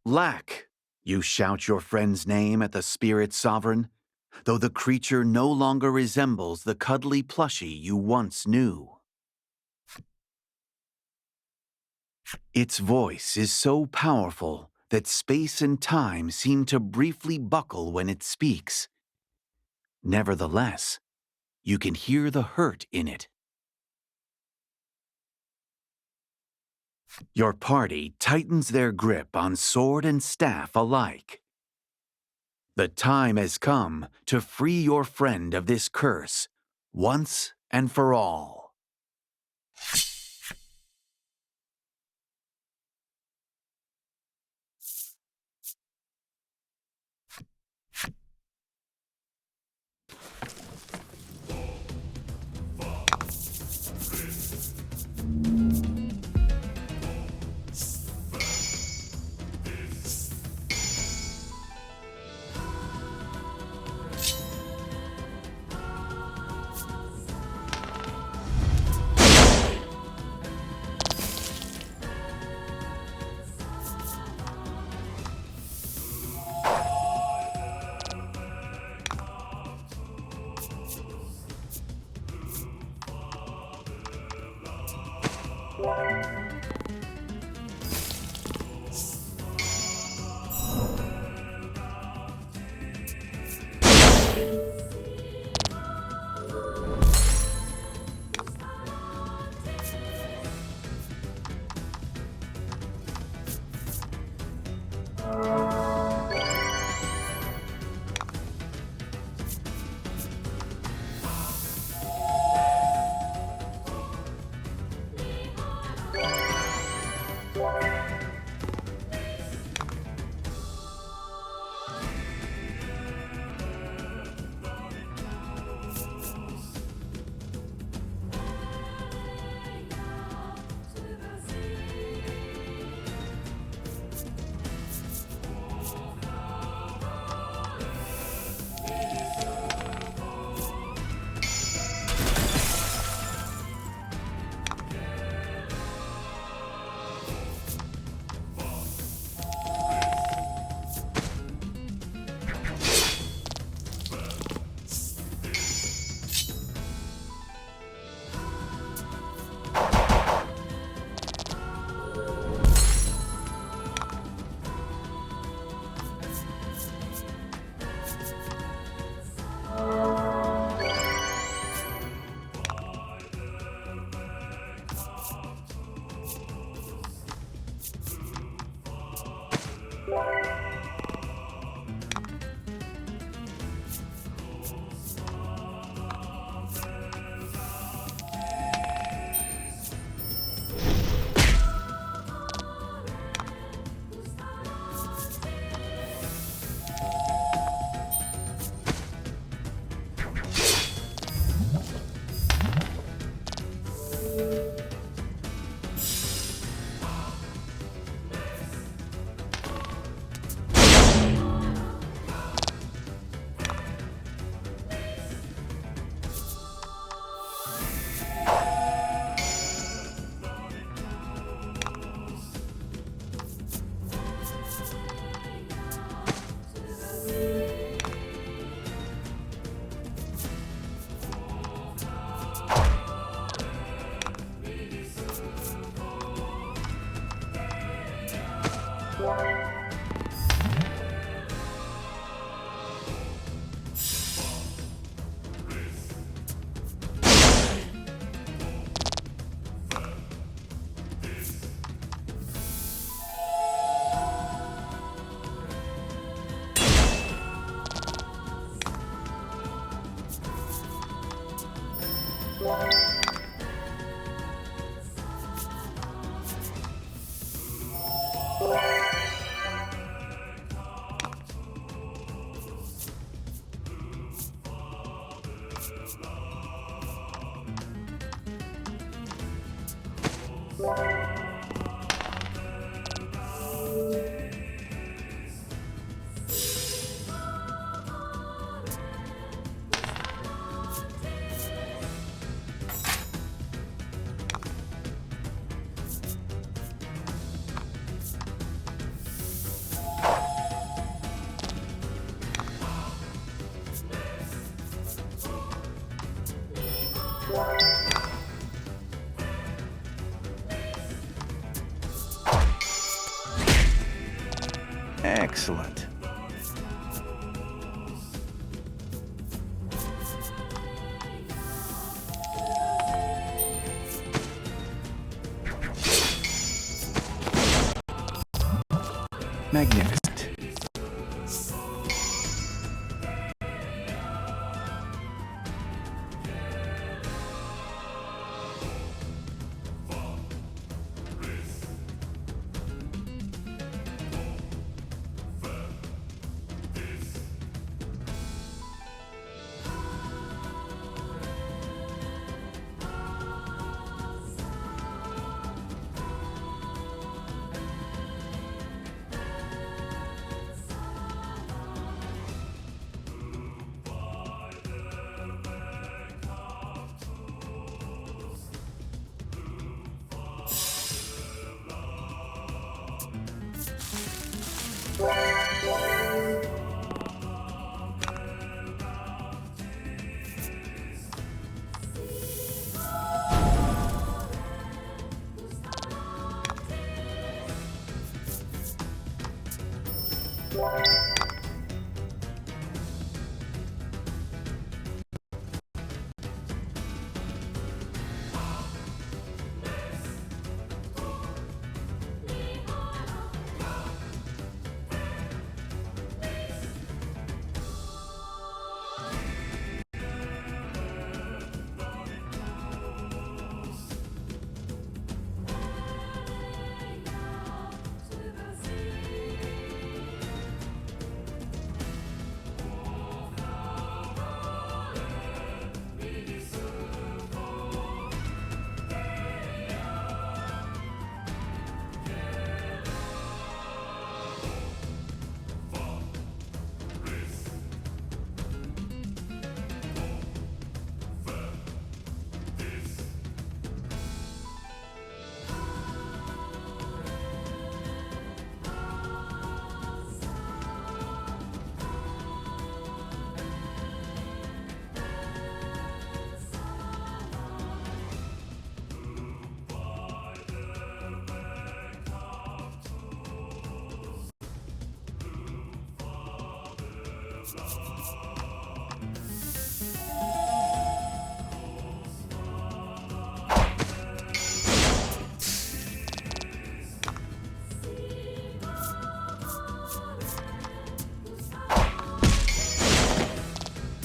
Lack. You shout your friend's name at the spirit sovereign, though the creature no longer resembles the cuddly plushie you once knew. Its voice is so powerful that space and time seem to briefly buckle when it speaks. Nevertheless, you can hear the hurt in it. Your party tightens their grip on sword and staff alike. The time has come to free your friend of this curse, once and for all. Excellent. Magnificent.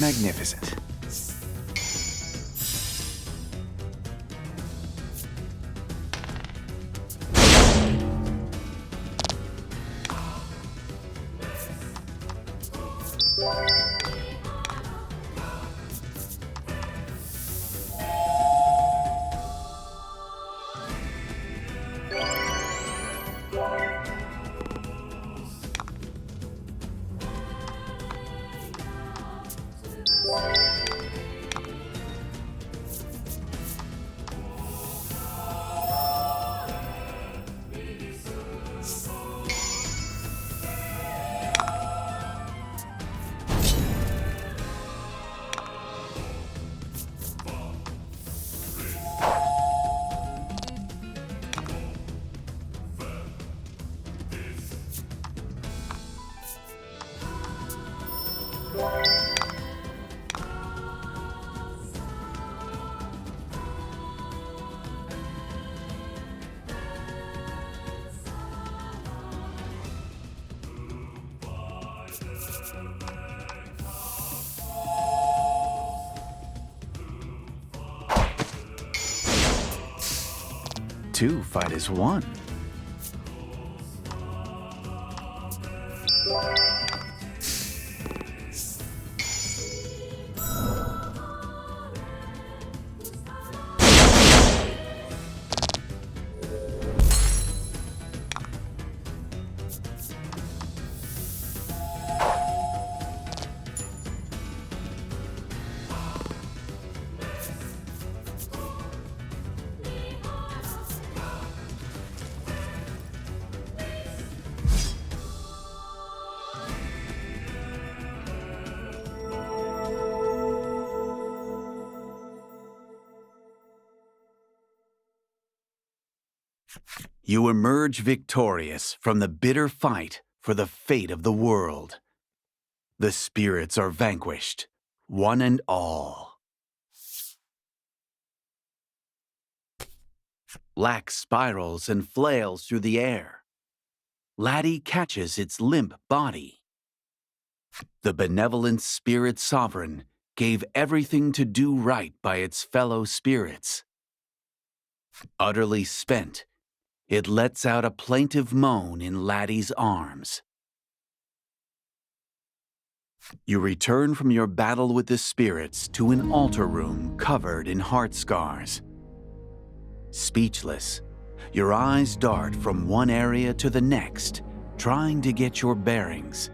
Magnificent. Two fight as one. You emerge victorious from the bitter fight for the fate of the world. The spirits are vanquished, one and all. Lack spirals and flails through the air. Laddie catches its limp body. The benevolent spirit sovereign gave everything to do right by its fellow spirits. Utterly spent, it lets out a plaintive moan in Laddie's arms. You return from your battle with the spirits to an altar room covered in heart scars. Speechless, your eyes dart from one area to the next, trying to get your bearings.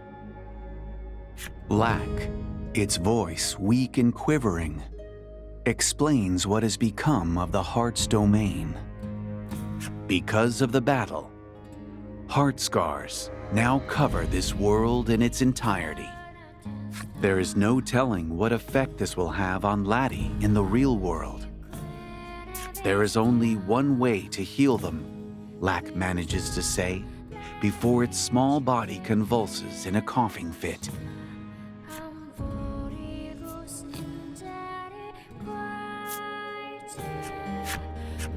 Lack, its voice weak and quivering, explains what has become of the heart's domain. Because of the battle, heart scars now cover this world in its entirety. There is no telling what effect this will have on Laddie in the real world. There is only one way to heal them, Lack manages to say, before its small body convulses in a coughing fit.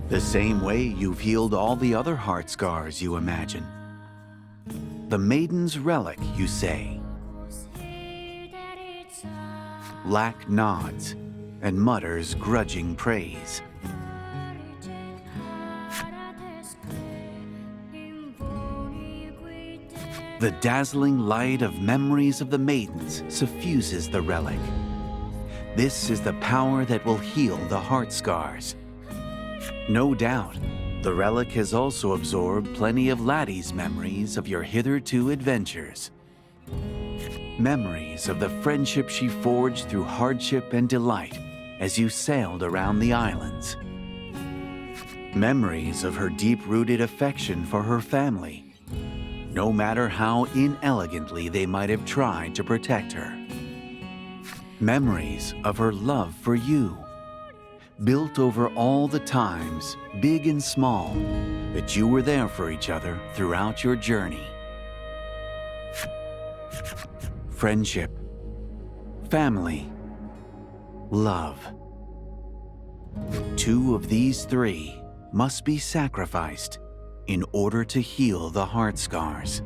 The same way you've healed all the other heart scars you imagine. The maiden's relic, you say. Lack nods and mutters grudging praise. The dazzling light of memories of the maidens suffuses the relic. This is the power that will heal the heart scars. No doubt, the relic has also absorbed plenty of Laddie's memories of your hitherto adventures. Memories of the friendship she forged through hardship and delight as you sailed around the islands. Memories of her deep-rooted affection for her family, no matter how inelegantly they might have tried to protect her. Memories of her love for you, built over all the times, big and small, that you were there for each other throughout your journey. Friendship, family, love. 2 of these 3 must be sacrificed in order to heal the heart scars.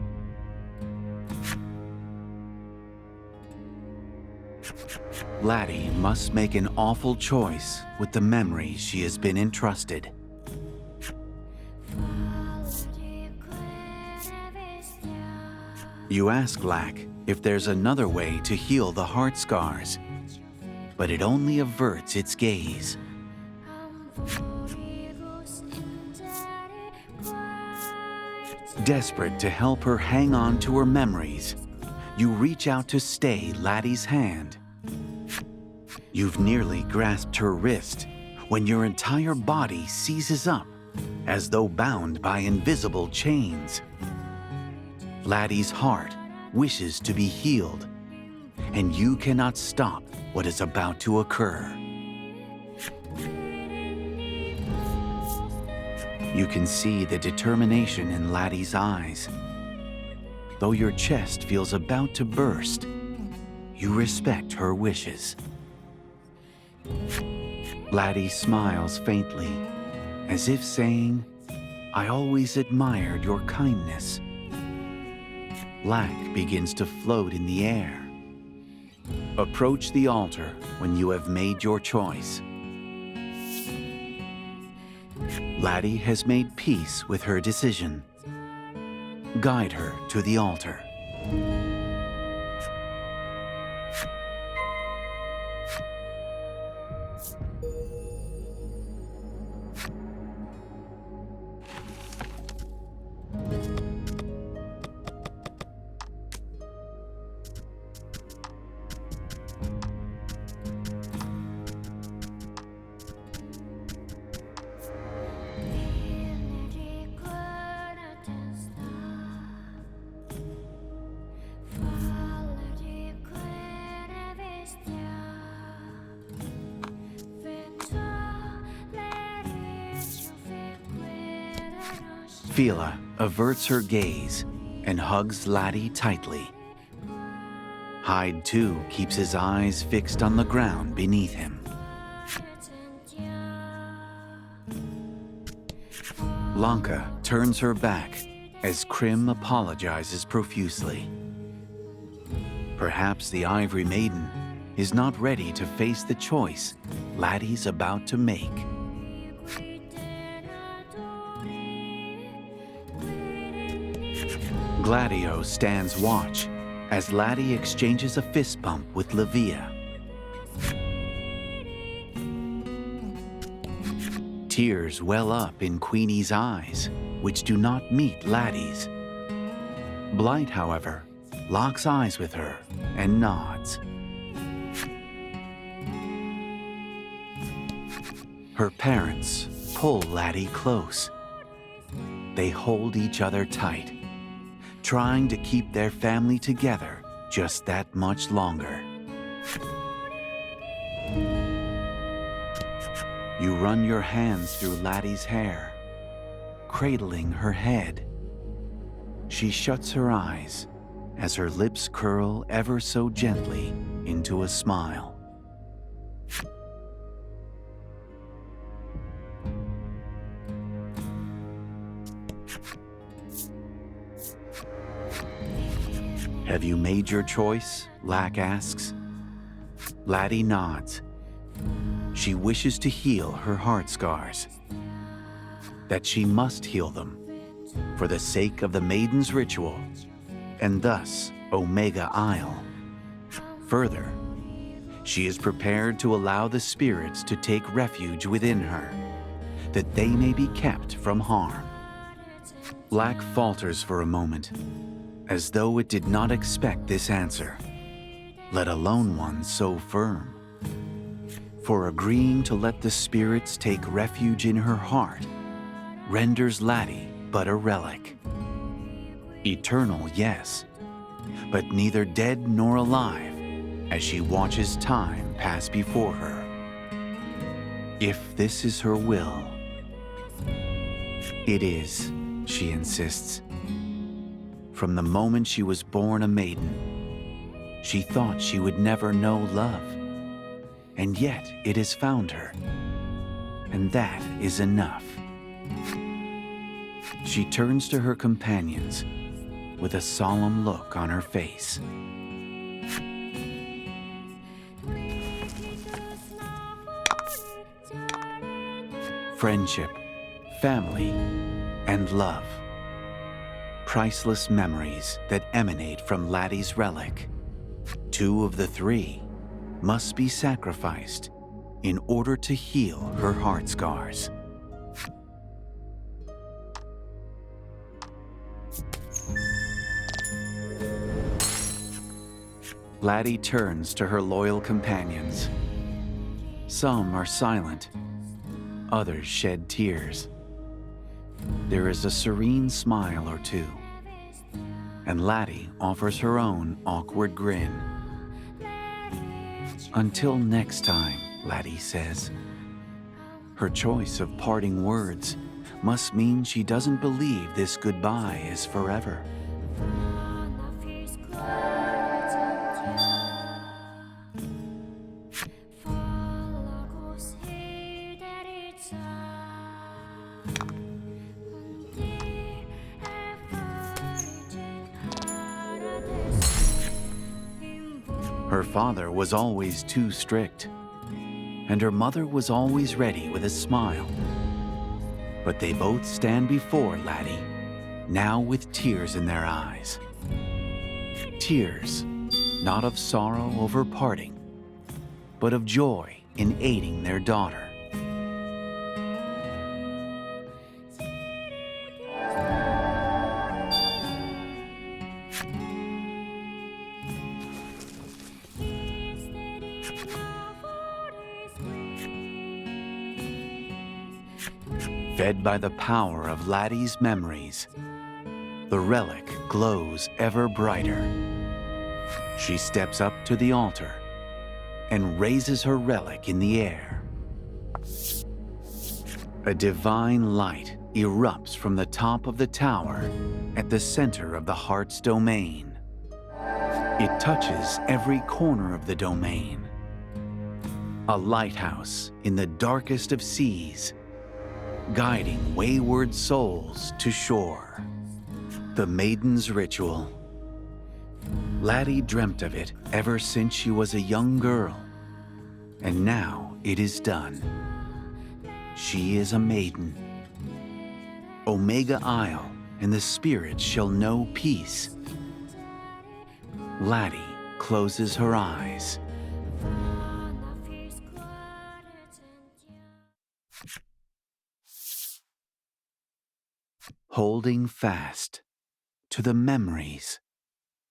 Laddie must make an awful choice with the memories she has been entrusted. You ask Lack if there's another way to heal the heart scars, but it only averts its gaze. Desperate to help her hang on to her memories, you reach out to stay Laddie's hand. You've nearly grasped her wrist when your entire body seizes up, as though bound by invisible chains. Laddie's heart wishes to be healed, and you cannot stop what is about to occur. You can see the determination in Laddie's eyes. Though your chest feels about to burst, you respect her wishes. Laddie smiles faintly, as if saying, "I always admired your kindness." Lack begins to float in the air. Approach the altar when you have made your choice. Laddie has made peace with her decision. Guide her to the altar. Fila averts her gaze and hugs Laddie tightly. Hyde, too, keeps his eyes fixed on the ground beneath him. Lanka turns her back as Krim apologizes profusely. Perhaps the Ivory Maiden is not ready to face the choice Laddie's about to make. Gladio stands watch as Laddie exchanges a fist bump with Levia. Tears well up in Queenie's eyes, which do not meet Laddie's. Blight, however, locks eyes with her and nods. Her parents pull Laddie close. They hold each other tight, trying to keep their family together just that much longer. You run your hands through Laddie's hair, cradling her head. She shuts her eyes as her lips curl ever so gently into a smile. Have you made your choice? Lack asks. Laddie nods. She wishes to heal her heart scars. That she must heal them for the sake of the Maiden's ritual and thus Omega Isle. Further, she is prepared to allow the spirits to take refuge within her, that they may be kept from harm. Lack falters for a moment, as though it did not expect this answer, let alone one so firm. For agreeing to let the spirits take refuge in her heart renders Laddie but a relic. Eternal, yes, but neither dead nor alive as she watches time pass before her. If this is her will, it is, she insists. From the moment she was born a maiden, she thought she would never know love. And yet it has found her, and that is enough. She turns to her companions with a solemn look on her face. Friendship, family, and love. Priceless memories that emanate from Laddie's relic. Two of the three must be sacrificed in order to heal her heart scars. Laddie turns to her loyal companions. Some are silent, others shed tears. There is a serene smile or two, and Laddie offers her own awkward grin. Until next time, Laddie says. Her choice of parting words must mean she doesn't believe this goodbye is forever. Her father was always too strict, and her mother was always ready with a smile. But they both stand before Laddie, now with tears in their eyes. Tears, not of sorrow over parting, but of joy in aiding their daughter. Fed by the power of Laddie's memories, the relic glows ever brighter. She steps up to the altar and raises her relic in the air. A divine light erupts from the top of the tower at the center of the heart's domain. It touches every corner of the domain. A lighthouse in the darkest of seas, guiding wayward souls to shore. The Maiden's Ritual. Laddie dreamt of it ever since she was a young girl, and now it is done. She is a maiden. Omega Isle and the spirits shall know peace. Laddie closes her eyes. Holding fast to the memories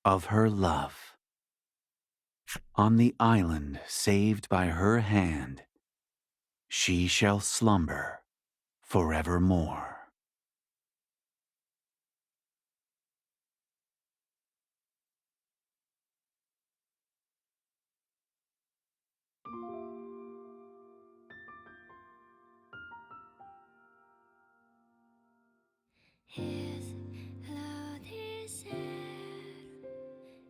of her love. On the island saved by her hand, she shall slumber forevermore. His love is air,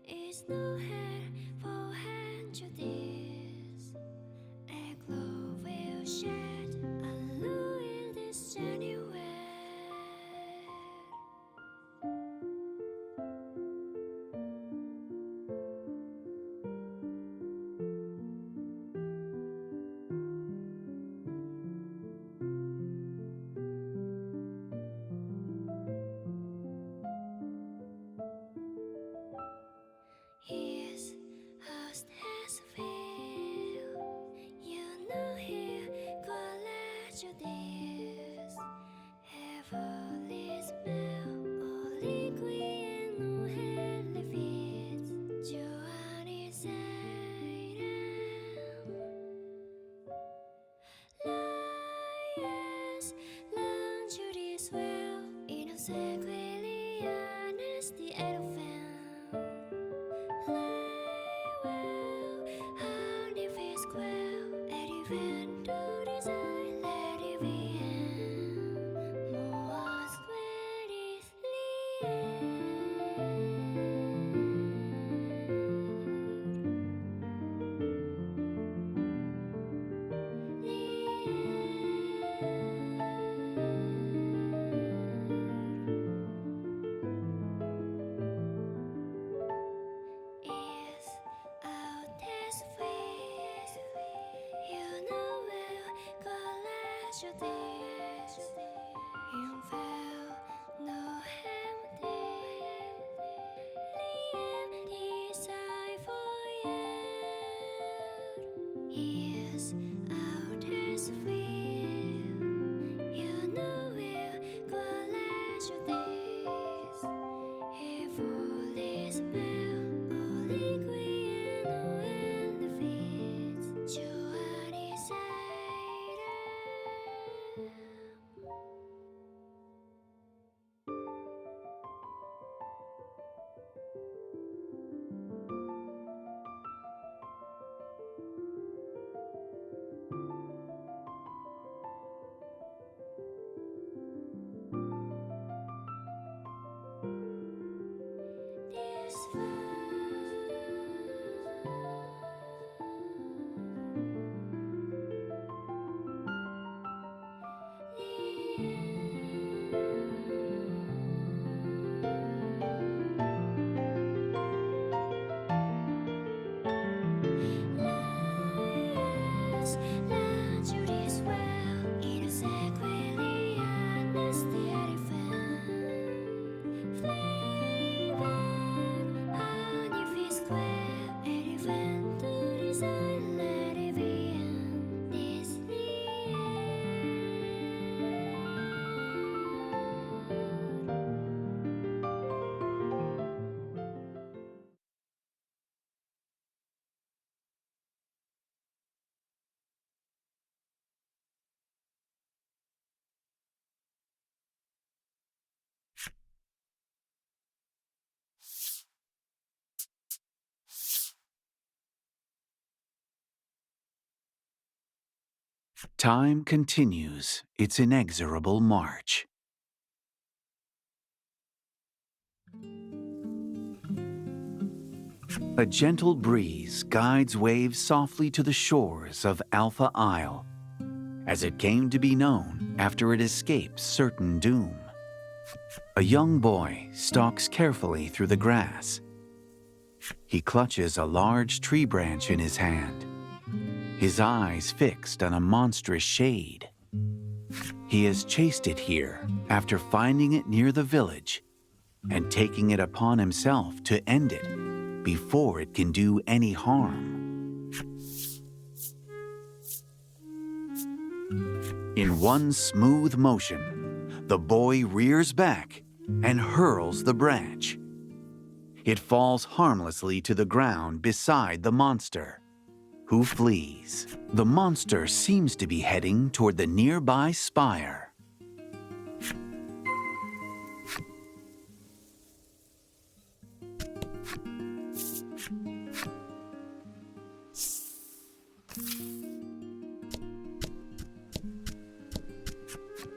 is no hair for hand to this. A glow will shed and ruin this anywhere. His host has failed. You know he collect to this. Heavenly smell, only queen no hell fits. Joan is lions, learn to this well. Innocent, really honest, the elephant. Is out this way. You know well, college your days. You feel no empty. The empty side for you. Is out this way. You know well, college your days. Evil is bell, only queen and the fits. Joan is this lies, learn to this well. Innocent, really honest, the elephant. Flavor, honey, fish, square, elephant to design, let it be in this Time continues its inexorable march. A gentle breeze guides waves softly to the shores of Alpha Isle, as it came to be known after it escaped certain doom. A young boy stalks carefully through the grass. He clutches a large tree branch in his hand, his eyes fixed on a monstrous shade. He has chased it here after finding it near the village and taking it upon himself to end it before it can do any harm. In one smooth motion, the boy rears back and hurls the branch. It falls harmlessly to the ground beside the monster, who flees. The monster seems to be heading toward the nearby spire.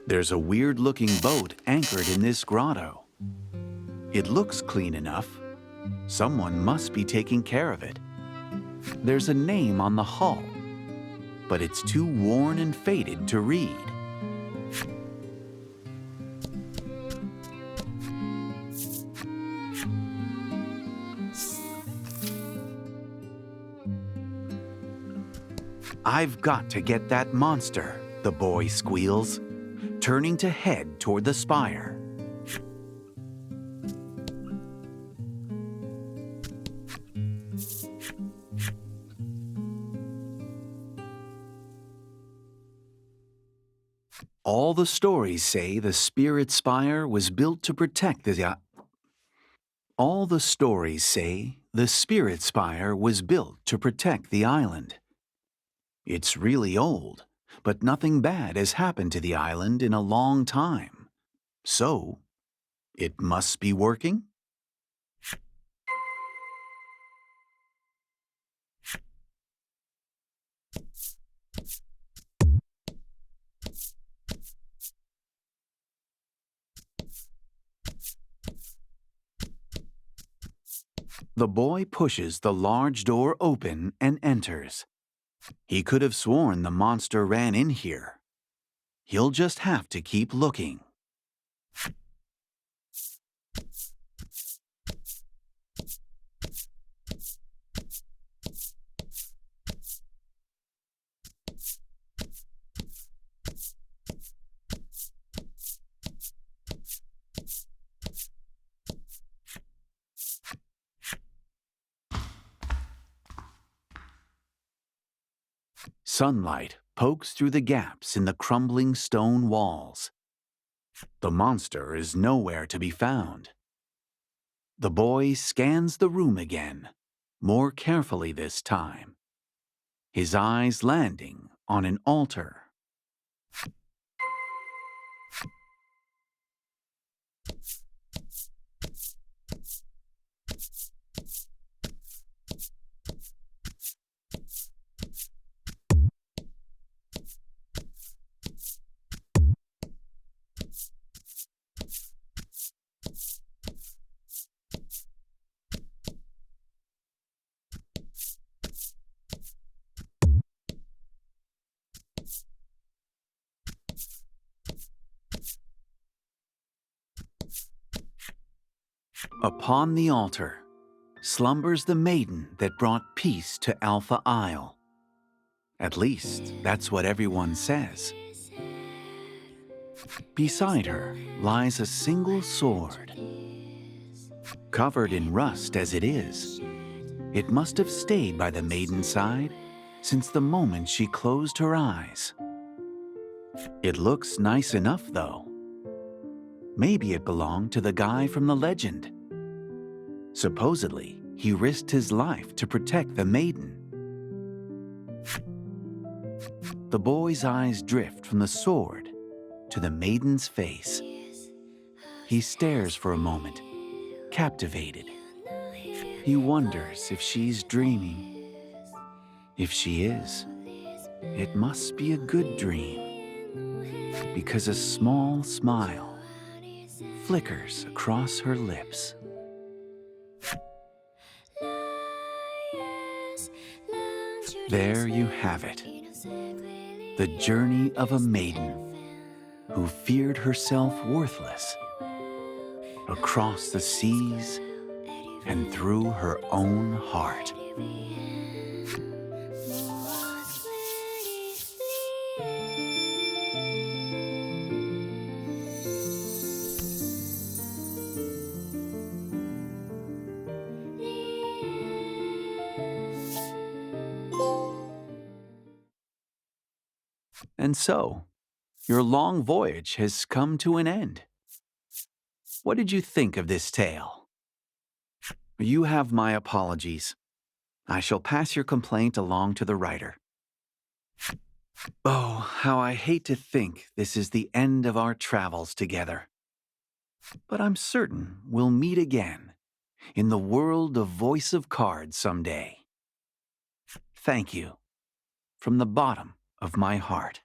There's a weird-looking boat anchored in this grotto. It looks clean enough. Someone must be taking care of it. There's a name on the hull, but it's too worn and faded to read. "I've got to get that monster," the boy squeals, turning to head toward the spire. All the stories say the spirit spire was built to protect the All the stories say the spirit spire was built to protect the island. It's really old, but nothing bad has happened to the island in a long time. So, it must be working? The boy pushes the large door open and enters. He could have sworn the monster ran in here. He'll just have to keep looking. Sunlight pokes through the gaps in the crumbling stone walls. The monster is nowhere to be found. The boy scans the room again, more carefully this time, his eyes landing on an altar. Upon the altar slumbers the maiden that brought peace to Alpha Isle. At least, that's what everyone says. Beside her lies a single sword. Covered in rust as it is, it must have stayed by the maiden's side since the moment she closed her eyes. It looks nice enough, though. Maybe it belonged to the guy from the legend. Supposedly, he risked his life to protect the maiden. The boy's eyes drift from the sword to the maiden's face. He stares for a moment, captivated. He wonders if she's dreaming. If she is, it must be a good dream, because a small smile flickers across her lips. There you have it, the journey of a maiden who feared herself worthless across the seas and through her own heart. And so, your long voyage has come to an end. What did you think of this tale? You have my apologies. I shall pass your complaint along to the writer. Oh, how I hate to think this is the end of our travels together. But I'm certain we'll meet again in the world of Voice of Cards someday. Thank you from the bottom of my heart.